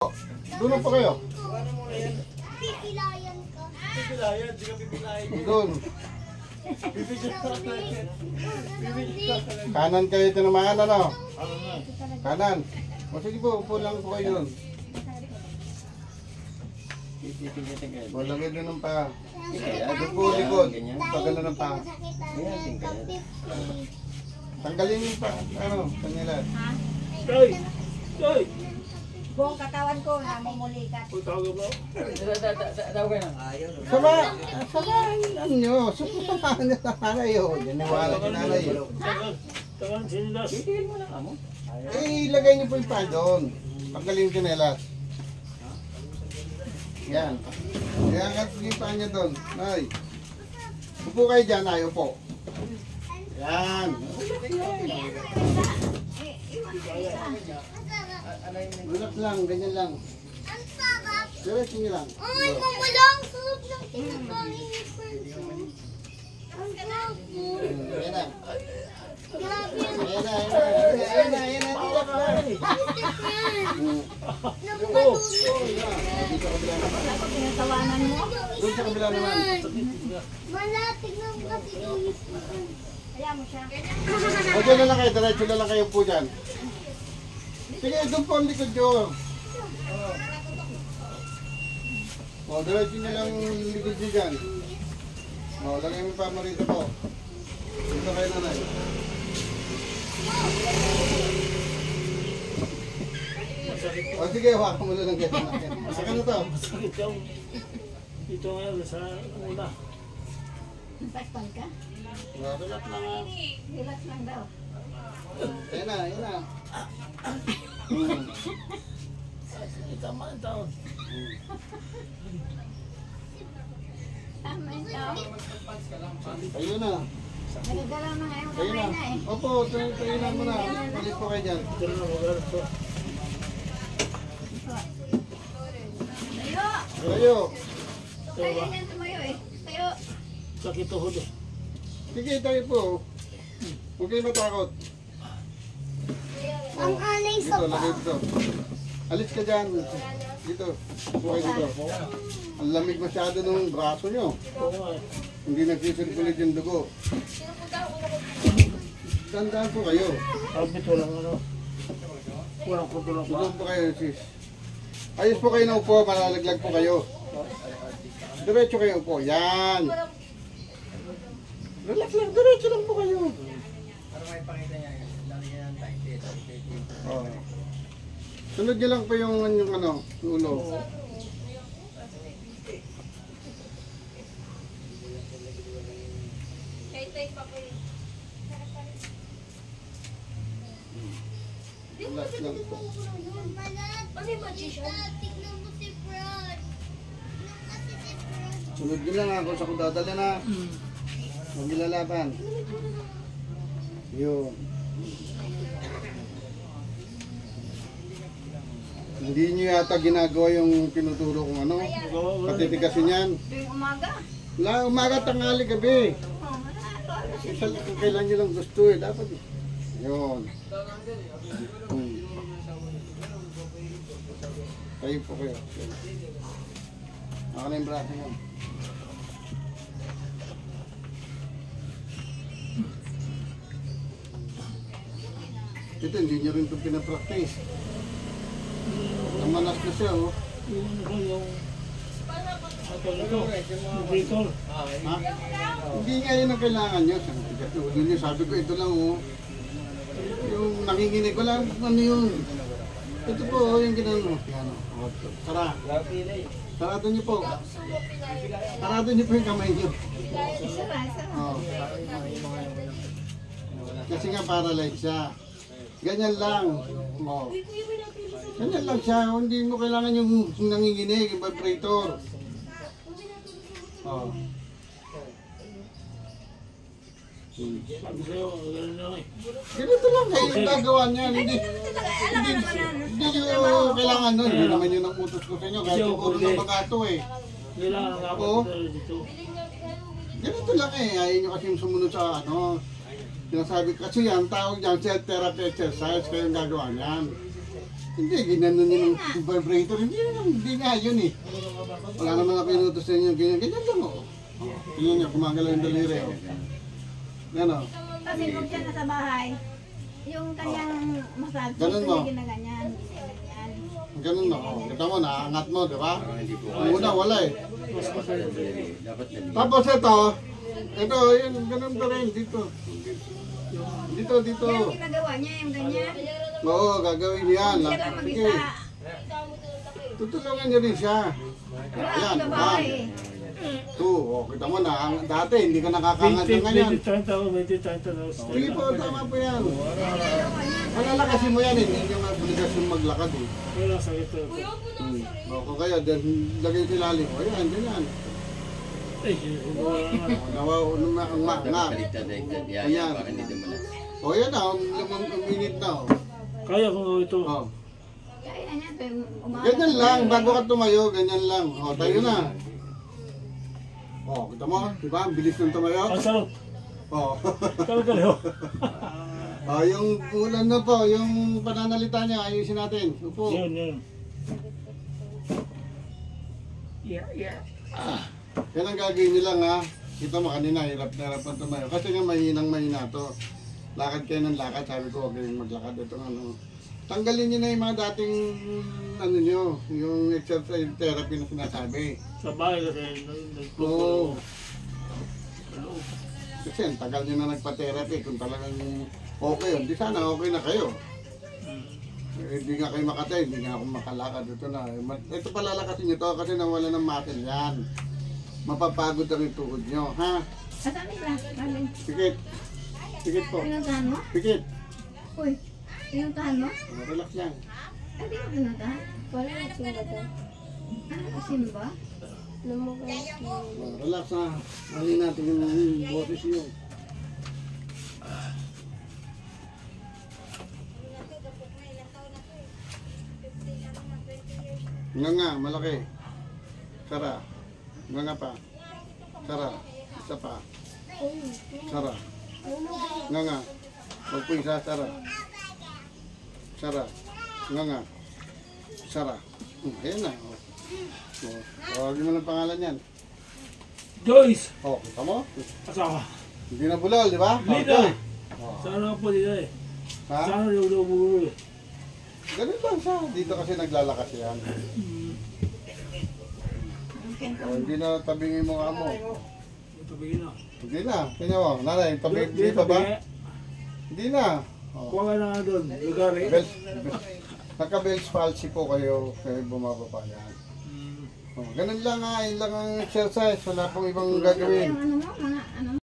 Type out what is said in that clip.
Doon pa kayo. Pipilayan ka. Pipilayan, di ka pipilayan. Doon. Pipilayan. Kanan kayo tinamaan, ano? Ano na? Kanan. O sige po, upo lang po kayo doon. O, lagay doon ng paa. Doon po, likod. Pagano ng paa. Tanggalin yung paa. Ano? Tangilan. Toy! Toy! Buong katawan ko, namumulikat. Uy, tawag mo? Sama! Samahan nyo. Samahan nyo sa nanay yun. Diniwala si nanay yun. Tagan, sinilas. Eh, ilagay niyo po yung paa doon. Tanggalin yung kinelas. Yan. Iangat yung paa niya doon. Nay. Upo kayo dyan, ay upo. Yan. Relax lang, ganyan lang. Ang sarap. Diretso niyo lang. Ay, mamulang sarap ng kinakain ni Perso. Ang sarap po. Yan na. Grabe ang Yan na, yan na. Yan na, relax lang. nabukalulo. Dito sa kabila naman. Tinatawanan mo. Doon sa kabila naman. Malatig na kasi ulis ko. Kaya mo siya. O dyan na lang kayo, diretso na lang kayo po dyan. Sige, doon po ang likod nyo. O, diretso nyo lang yung likod nyo dyan. O, lagay mo pa mo rito po. Dito kayo nanay. O sige, hawakan mo na lang kayo. Saka na to. Masakit yung dito ngayon sa una. Saktan ka? O, relax lang ha. Relax lang daw. Ayan na, ayan na. Tama ang taon. Tama yun daw. Ayun na. Nagagala na ngayon Ayun na. kamay na eh. Opo, tayo na muna. Balik po kayo dyan. Ito na mag-aras to. Tayo! Tayo. Tayo yan tumayo eh. Tayo! Sakit tuhod eh. Sige, tayo po. Huwag kayo matakot. Ang anay sa Dito, lagay dito. Alis ka dyan. Dito. Buhay dito. Ang lamig masyado ng braso nyo. Oo nga eh. Hindi nagsisirkulit yung dugo. Tandaan po kayo. Albit walang ano. Walang kutulong pa. Tulog po kayo, sis. Ayos po kayo na upo. Malalaglag po kayo. Diretso kayo upo. Yan. Relax lang. Diretso lang po kayo. Oh. Sunod nyo lang po yung ano, ulo. Relax lang po. Tignan mo si Fred. Kasi si Fred. Sunod nyo lang ako sa kung dadala na. Huwag nilalaban. Yun. Hindi nyo yata ginagawa yung tinuturo kong ano. Patitigasin yan. Tuwing umaga. Umaga, tanghali, gabi. Oh, wala. Isa kung kailan nyo lang gusto eh. Dapat. Yun. Tayo po kayo. Ako na yung braso nyo. Ito, hindi nyo rin ito pinapractice. Namanas na siya, oh. Yung ano ko yung... Ito, yung Bristol. Ha? Hindi nga yun ang kailangan nyo. Sabi ko, ito lang, oh. Yung nanginginig ko lang, ano yun. Ito po, oh, yung ginano mo. Yan, oh. Tara. Sarado nyo po. Sarado nyo po yung kamay nyo. Isa ba? Isa ba? Oh. Kasi nga paralyzed siya. Ganyan lang. Oh. Ganyan lang siya. Hindi mo kailangan yung nanginginig, yung vibrator. Oh. Sabi sa'yo, gano'n lang eh. Ganito lang kayo yung gagawa niyan. Hindi nyo kailangan nun. Hindi naman yun ang utos ko sa inyo. Kahit yung utos ng bagato eh. Kailangan nga ako Oo. dito. Ganito lang eh. Ayaw nyo kasi yung sumunod sa ano. Sinasabi kasi yan, tawag dyan, self-therapy exercise. Kayo yung gagawa niyan. Hindi, ginano niya ng vibrator. Hindi nga yun eh. Wala naman ako inutos sa inyo. Ganyan lang oh. Tingnan niyo, gumagalaw yung daliri oh. Yan oh. Kasi kung siya nasa bahay, yung kanyang massage, Ganun mo. hindi ginaganyan. Ganyan. Ganun no. Oh. Kita mo, naangat mo, di ba? Ang una, wala eh. Tapos ito, yun, ganun pa rin, dito. Dito. Yan ginagawa niya, yung ganyan. Oo, gagawin yan. Siya lang Sige, mag-isa. tutulungan niyo rin siya. Wala Yan, ang babae. 2. Oh, kita mo na, dati hindi ka nakakangat ng ganyan. 20-30 Sige po, tama po yan. Ginagawa niya. Malalakasin mo yan, hindi nyo obligasyon maglakad eh. Wala sa ito. O kaya, lagay sa ilalim. O yan, din yan. Ay, wala nga. Nga. Ayan. O yan na, minute na. Oh. Kaya kung ito. Oh. Kaya niya, pero umaga. Ganyan lang, bago ka tumayo, ganyan lang. O, tayo na. O, kita mo, di ba? Ang bilis ng tumayo. Ang sarap. O. Kalo-kalo. O, yung ulan na po, yung pananalita niya, ayusin natin. Upo. Yun. Yeah. Yan ang gagawin nila nga. Kita mo kanina, hirap na hirap na tumayo. Kasi nga mahina to. Lakad kayo ng lakad, sabi ko, huwag kayong maglakad. Ito ano. Tanggalin nyo na yung mga dating, ano nyo, yung exercise therapy na sinasabi. Sa bahay kasi. Oo. Kasi ang tagal nyo na nagpa-therapy. Kung talagang okay, di sana okay na kayo. Hindi nga kayo makatay, hindi nga ako makalakad. Ito na. Ito palalakasin nyo to kasi nawala ng muscle yan. Mapapagod ang yung tuhod nyo, ha? Asan nila? Galing. Pikit. Pikit po. Pinuntahan mo? Pikit. Uy, pinuntahan mo? Relax lang. Hindi mo pinuntahan? Wala na sila doon. Simba? Relax na. Mali natin yung boses nyo. Nga, malaki. Sara. Nga pa. Sara. Isa pa. Sara. Nga. Huwag po isa, Sara. Sara. Nga. Sara. Ayan na. Tawagin mo ng pangalan yan. Joyce! Kita mo? Asawa. Hindi na bulol, di ba? Lida! Oh. Sana po dito eh. Ha? Sana yung bumuli. Ganun lang siya. Dito kasi naglalakas yan. Hindi na tabingin mo nga mo. Tabigin na. Hindi na. Tingnan mo. Nanay, dito ba? Hindi na. Kuha ka na nga doon. Lugar eh. Naka-Bell's palsy po kayo. Kayo bumababa yan. Ganun lang nga. Yun lang ang exercise. Wala pong ibang gagawin. Yung ano mo, mga ano mo?